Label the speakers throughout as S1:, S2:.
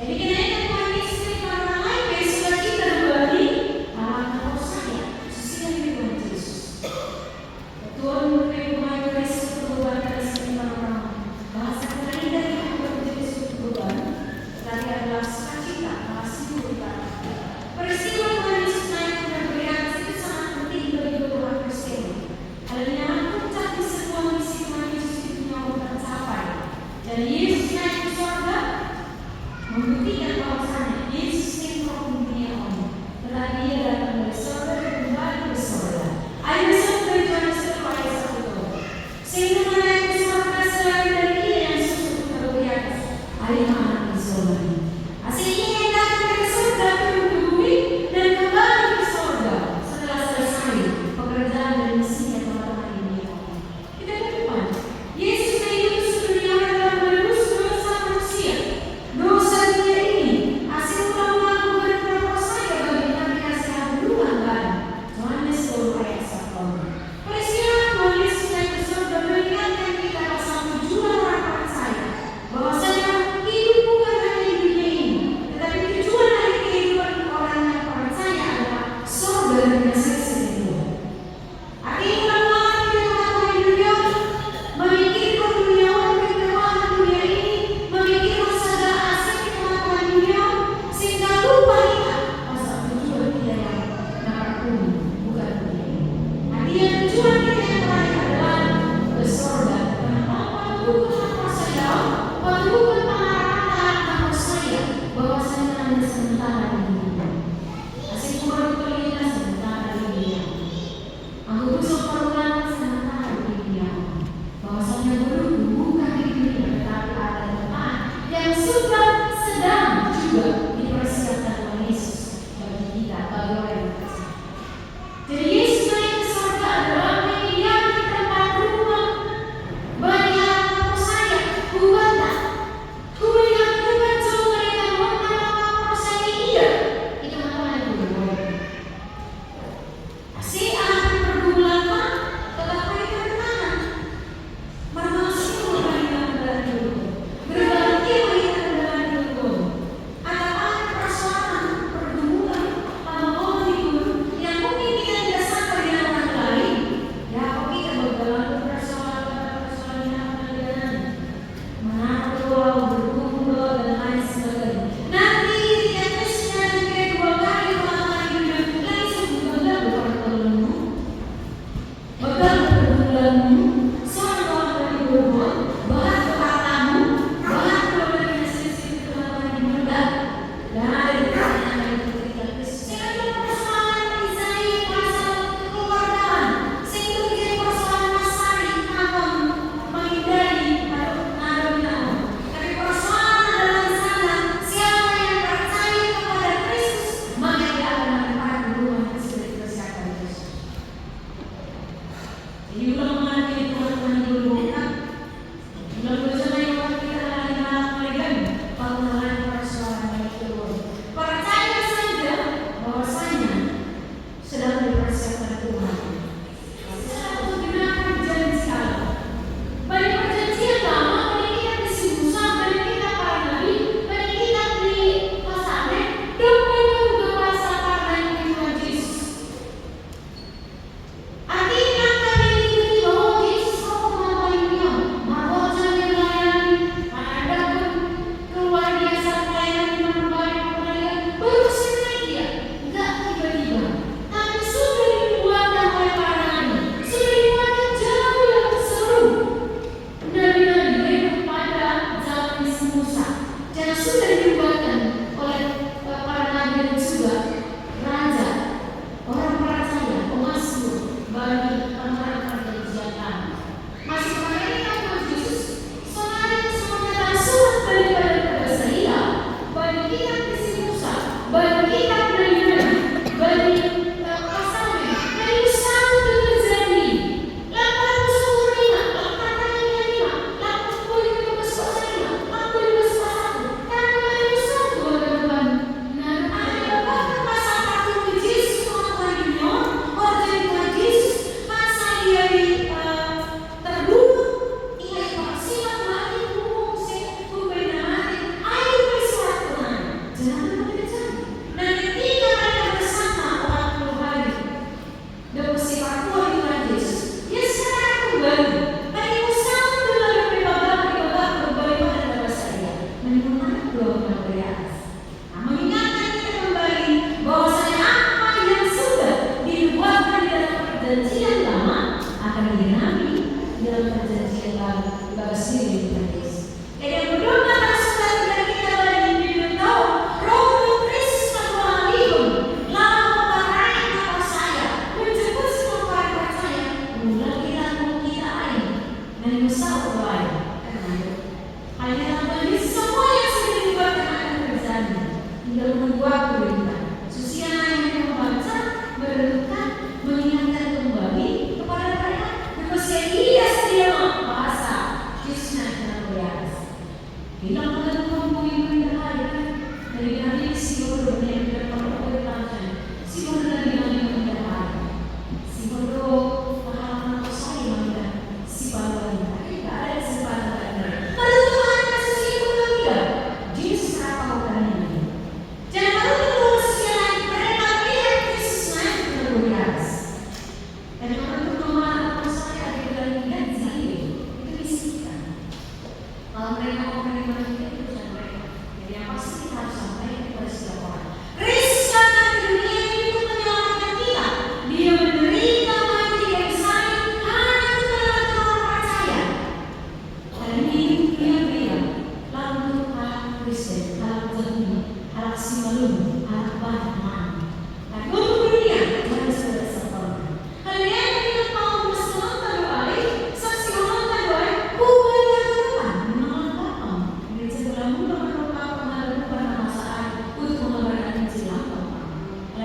S1: Jadi kenaikan Tuhan Yesus karena lain, suka cita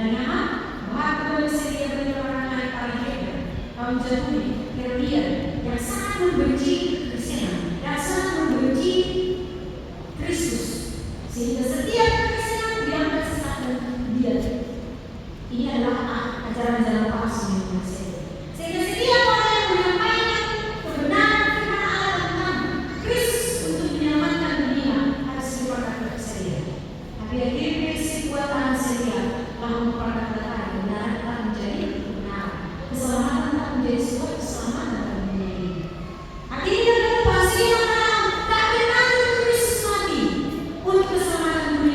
S1: Dan nama bahwa bersedia bagi orang-orang paling hebat, kaum Yahudi, Herodian, yang sangat membenci Kristen dan sangat membenci Kristus, sehingga setiap Kristen dianggap sesat dan dia. Ini adalah ajaran-ajaran palsu yang masih. Sehingga setiap orang yang menyampaikan kebenaran firman Allah tentang Kristus untuk menyelamatkan dunia harus diperkatakan kesediaan. Tapi akhirnya prinsip buatan sedia lalu memperkatakan kebenaran telah menjadi kebenaran, keselamatan telah menjadi sebuah keselamatan dalam dunia ini. Akhirnya pasti yang tak benar Kristus mati untuk keselamatan dunia.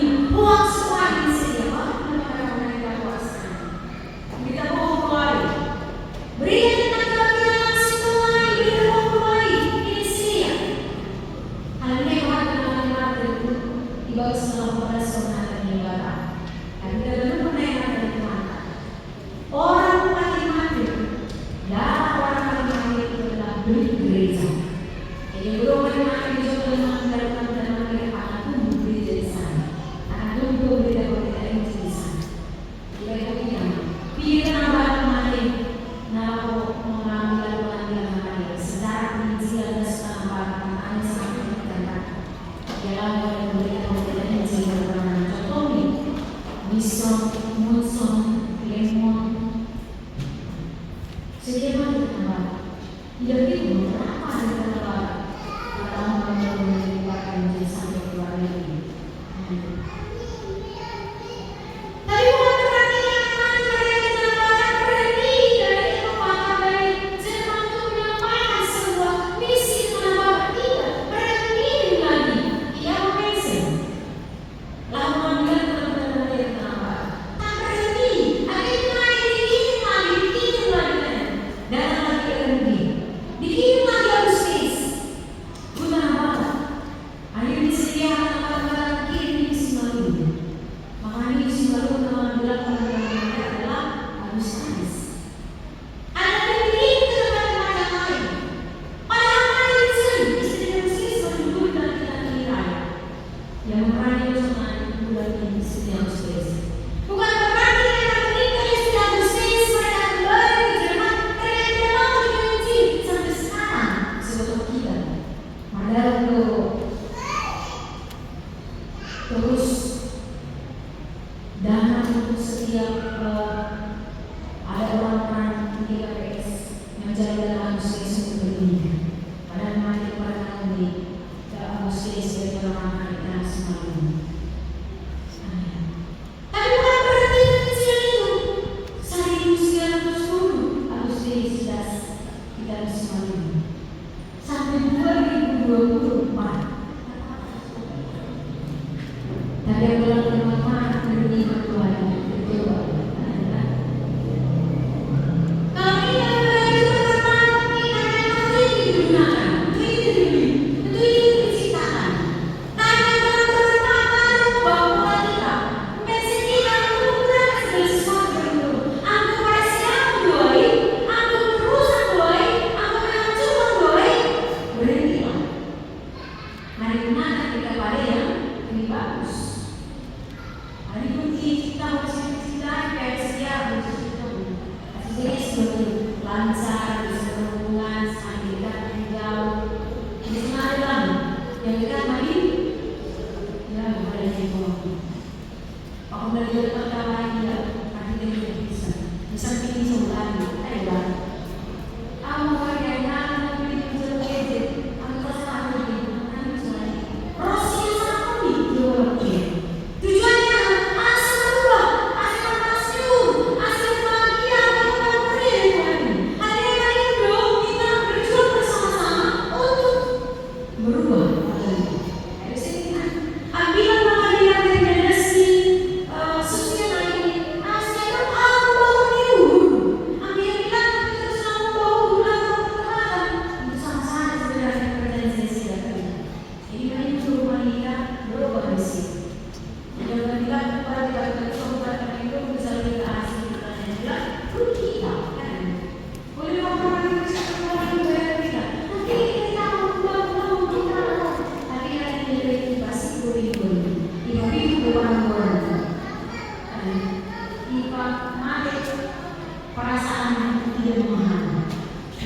S1: perasaan yang tidak memahami.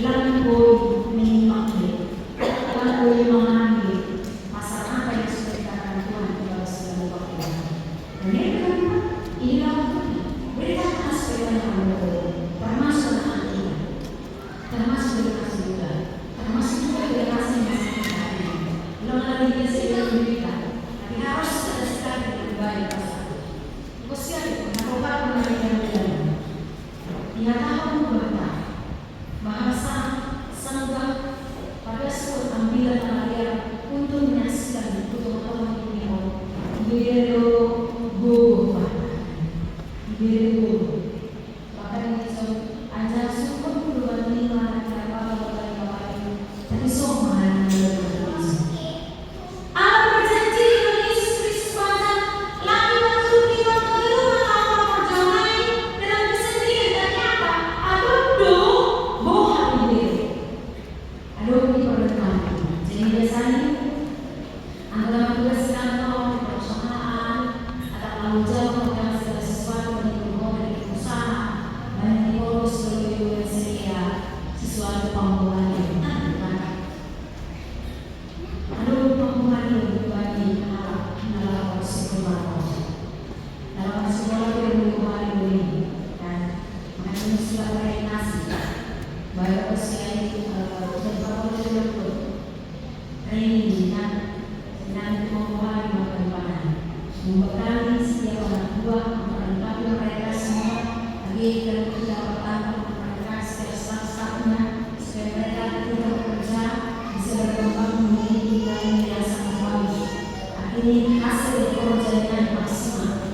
S1: Lang boy menyimaknya, lang boy memahami pasal apa yang sudah dikatakan Tuhan di dalam segala waktu. Dan yang kedua, inilah waktunya beritakan supaya kamu termasuk anak kita, termasuk dari kasih juga, termasuk juga dari kasih yang masih kita ini. Bilang lagi dia sedang berita, tapi harus ada sekali yang baik pasal. Khususnya itu, narkoba mengenai yang dia tahu berkata bahasa sanggah pada suatu ambilan area untuk menyaksikan foto-foto dunia Ibero Gogo Ibero bahkan itu aja suku puluhan lima apa tapi semua yang Allah berjanji dengan Yesus Kristus pada langit dan bumi dan seluruh alam perjalanan dalam kesendirian dan nyata. Aduh, ini perdetaan. Jadi biasanya antara tugas kantor, perusahaan, atau tanggung jawab tentang segala sesuatu yang diperlukan dari usaha dan diurus sebagai seria sesuatu pembuatan yang aduh, pembuatan yang berbagi menolak sekolah. Dalam sekolah yang berubah ini dan mengenai sebuah orientasi baik usia itu training dan memulai pengembangan membekali setiap orang tua memperlengkapi mereka semua bagi kerja pertama mereka setiap staff-staffnya supaya mereka tidak bekerja bisa berkembang memiliki nilai yang sangat bagus. Akhirnya hasil kerja yang maksimal.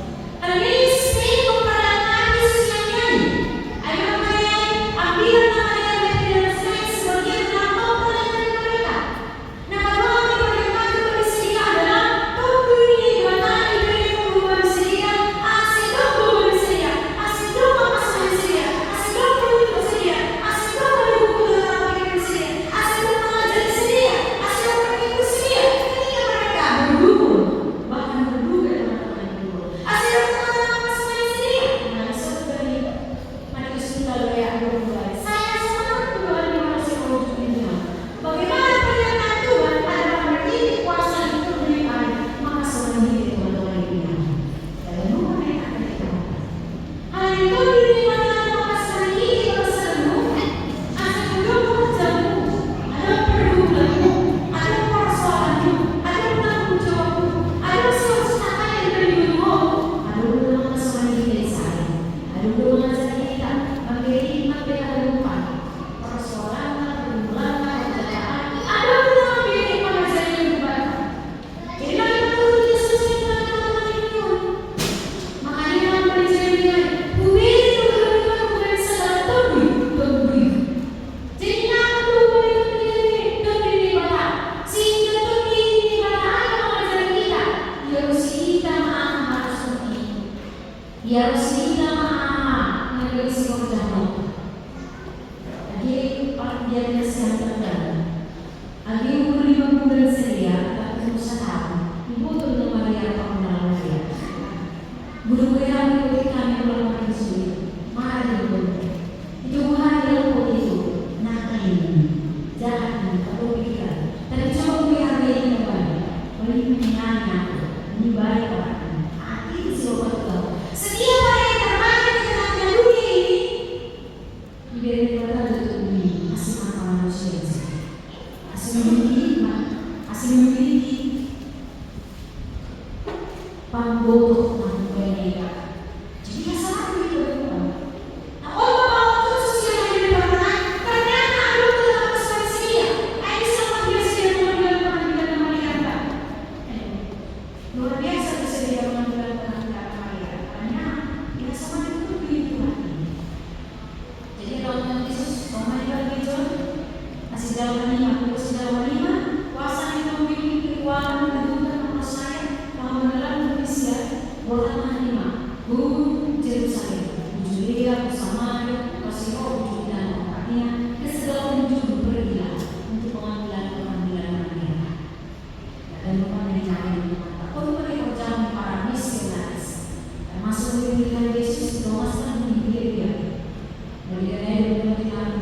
S1: Bagi kalian yang tidak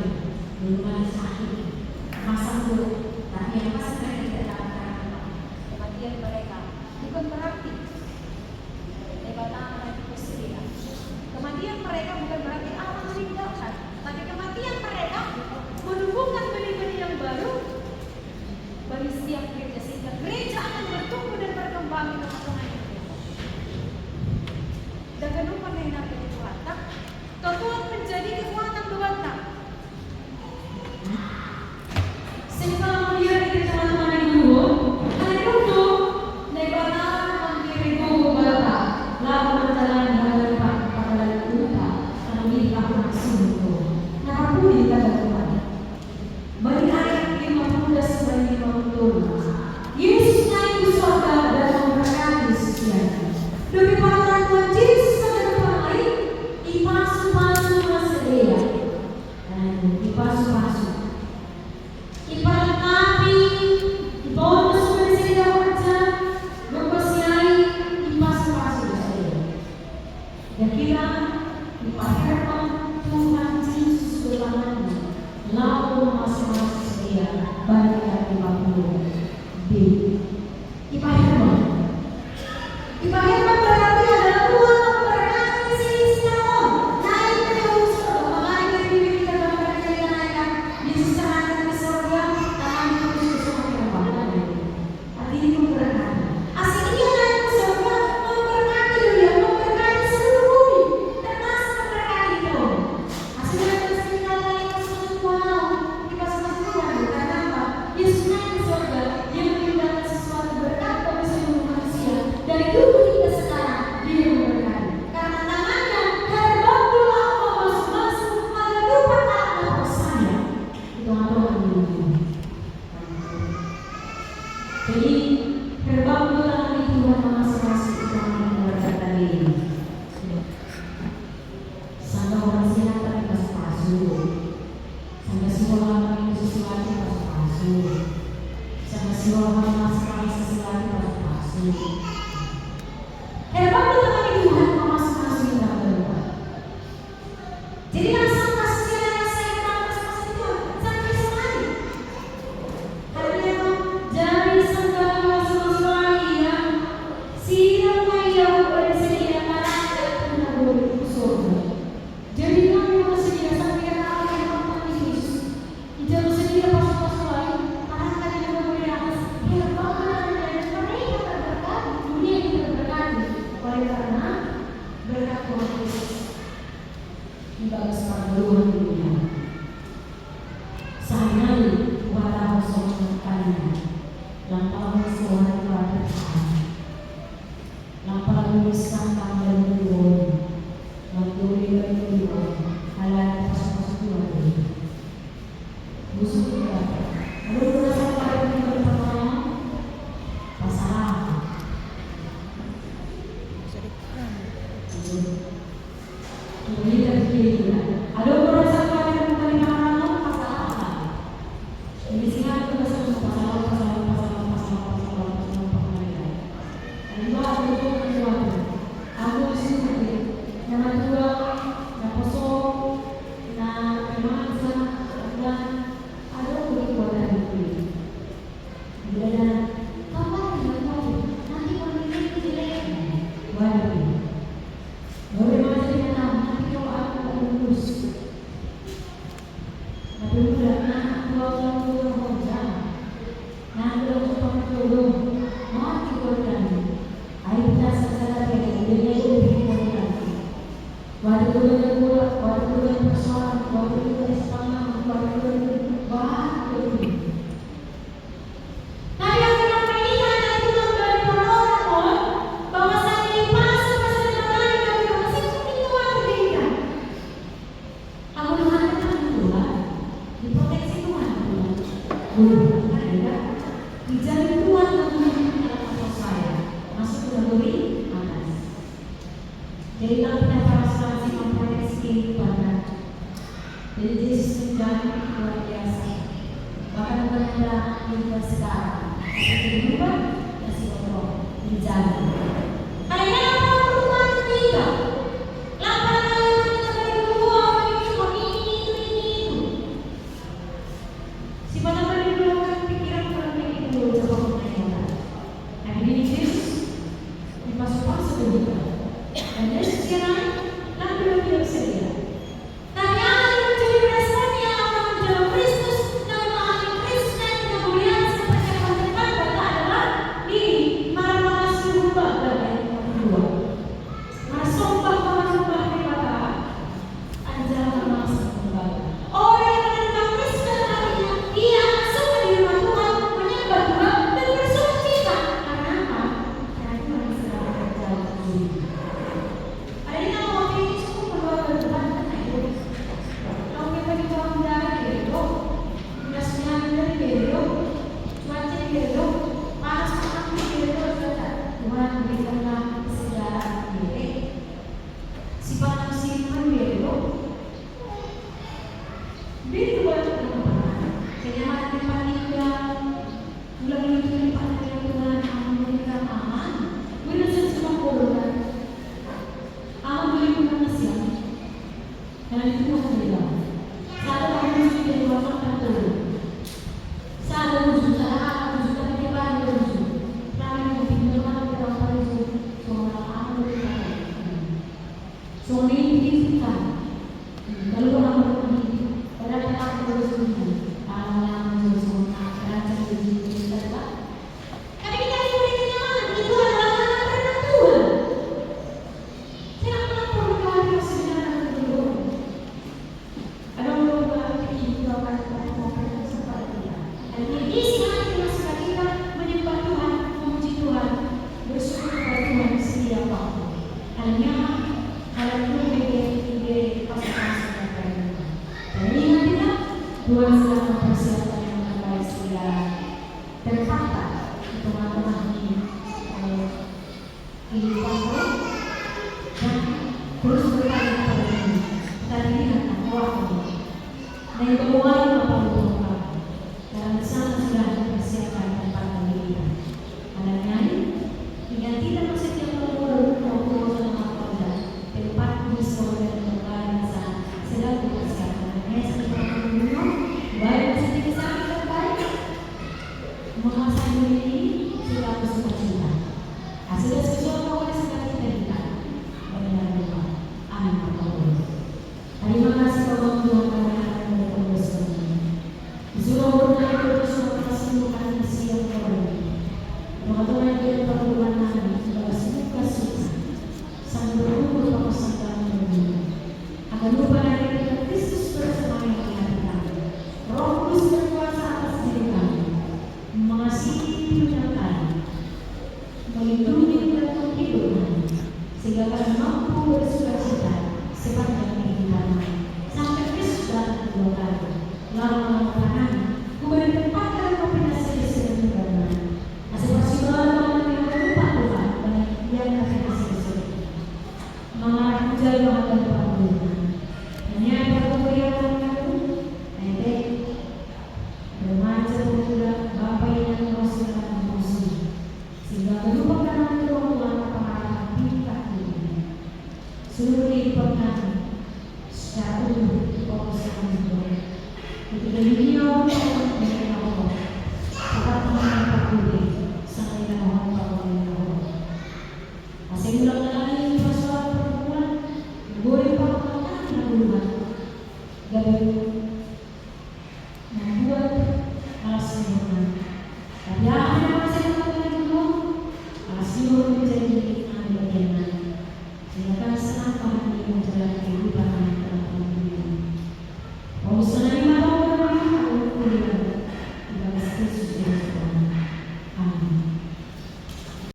S1: belum sakit, masa itu, tapi yang pasti mereka tidak dapatkan kematian mereka bukan berarti kematian mereka bukan berarti Allah meninggalkan, tapi kematian mereka menumbuhkan benih-benih yang baru bagi setiap gereja, sehingga gereja akan bertumbuh dan berkembang di tengah-tengah mereka. Dan kenapa enak kekuatan? Tuhan menjadi kekuatan buat kita. Sehingga melihat di teman-teman itu, hari itu negara hampir itu berapa? Lalu berjalan dari pada kita, kami akan sembuh. Nah, aku di dalam Tuhan. Bagi ayat 50 dan 50. Yesus naik ke surga dan memberkati sesianya. Demi perkataan Tuhan Yesus pada depan lain, ipasu-pasu masedia. Dan ipasu-pasu. Ibarat nabi, dibawa masuk dari sini kerja, berpesiai, ipasu-pasu masedia. Dan kita dipakai Tuhan Yesus berlamanya. Lalu masing-masing sedia bagi ayat 50 B. Ipaherman berarti adalah Tuhan memberkati Simeon. Naik ke surga, mengalir dari diri kita dalam perjalanan naikkan. Yesus terangkat ke surga, tangan Yesus semakin banyak. Hati ini memberkati. Asal dia naik ke surga, memberkati dunia, memberkati seluruh bumi, termasuk memberkati itu. Asal dia naik ke surga, wow, kita semua Tuhan. Karena apa? Yesus naik ke surga, dia meninggalkan sesuatu berkat bagi seluruh manusia. Dari dulu hingga sekarang dia memberkati. Karena namanya Herbabul Allah masuk-masuk pada perkataan saya. Itu Allah yang. Jadi Herbabul Allah itu Tuhan masing-masing itu memberkati diri. Sampai orang sihat tapi pas-pasu. Sampai sekolah orang itu sesuatu pas-pasu. Sampai sekolah orang masalah sesuatu pas-pasu. Hebat Tuhan itu Tuhan masing-masing dalam Tuhan. Jadi langsung kasih yang saya masing-masing Tuhan sampai sekali. Karena dari segala masing-masing yang siang yang bersedia pada penabur surga. Jadi kami bersedia sampai ke Allah yang Tuhan Yesus. Kita bersedia pas-pas lain. Karena kami memberi atas hebat dan mereka terberkati, dunia ini terberkati. Oleh karena berkat Tuhan Yesus dibalaskan Tuhan dunia. Sayang walau semuanya lampau suara pada Tuhan, lampau miskan tanggal Tuhan, maturi dari Tuhan, halat pas-pas Tuhan. Musuh Tuhan. Lalu berasa pada Tuhan pasal. Ada orang sampai dengan kalimat pasal. Ini singkat itu pasal. Ada dua aku disini. Nama dua, nama kosong, nama kemana, dan ada begitu banyak itu. Bila kapan nanti pemimpin itu jelek. Waduh. Boleh masih datang, nanti kalau aku lulus. Tapi udah dua jam. Nah, belum sempat turun. Mau dikorban. Ayo kita selesai lagi. Dia itu dikorban. Waktu itu persoalan, waktu itu semangat, waktu itu bahagia. Nah, yang kenapa ini karena itu dari orang bahwa saya masuk ke sejarah yang masih itu berbeda. Aku Tuhan kan Tuhan, diproteksi Tuhan. Dijamin Tuhan dalam atas saya, masuk ke negeri atas. Jadi kalau kita transparansi memproteksi kehidupan. Jadi Yesus menjamin luar biasa. Bahkan ternyata hingga sekarang kehidupan masih kotor dijamin. Karena apa Tuhan tidak? Lapan ayat kita dari dua ini
S2: Karena itu bukan beda. Satu orang musuh dari orang tertentu. Satu musuh, satu musuh, tapi dia banyak musuh. Kami mungkin orang orang musuh, semua orang berkata. Semua ini kita. Lalu orang berkata, pada orang musuh, orang musuh, orang musuh, tapi kita boleh kenyamanan. Itu adalah anak karena Tuhan. Jangan perlu khawatir sebenarnya dengan ada orang berarti itu akan memperbaiki sempat kita. Dan ini siapa yang suka kita menyembah Tuhan, memuji Tuhan, bersyukur kepada Tuhan setiap waktu. Hanya kalau ide pas-pas dan ingat tidak, Tuhan sedang mempersiapkan yang terbaik sehingga terpaksa teman-teman kehidupan dan terus berkali kepada ini. Kita lihat waktu dan keuangan apa untuk dalam sana sudah dipersiapkan tempat bagi kita. Adanya yang tidak maksudnya mengurus sama apa tempat di sekolah dan pembelajaran sedang dipersiapkan. Hanya sekitar minum baik sedikit sakit terbaik mengasah diri ini sudah bersuka-cita. Hasil sesuatu oleh sekali kita bagi Tuhan. Amin. Terima kasih Bapak Tuhan karena akan berkongsi ini. Disuruh bernaik terus mempersembuhkan isi yang terbaik. Tuhan dia perluan kami sudah suka-suka sambil berkumpul pada sangkaan dunia. Agar lupa dari kita Kristus bersama yang di hati kami. Roh Kudus berkuasa atas diri kami, mengasihi dunia kami, melindungi dan menghibur kami, sehingga kami mampu bersuka-cita sepanjang kehidupan sampai Kristus datang kedua kali. Lalu mengatakan, kemudian tempatkan kombinasi di sini dan asal segala yang lupa Tuhan dan yang kombinasi di sini mengarah menjadi bahagia Tuhan. Hanya perkemudian kamu, nanti remaja pemuda Bapak yang mengusirkan emosi, sehingga melupakan Tuhan pengarah tingkat ini. Seluruh kehidupan kami secara utuh fokuskan Tuhan. Ketika dunia orang dengan Allah, tetap mengenal Tuhan.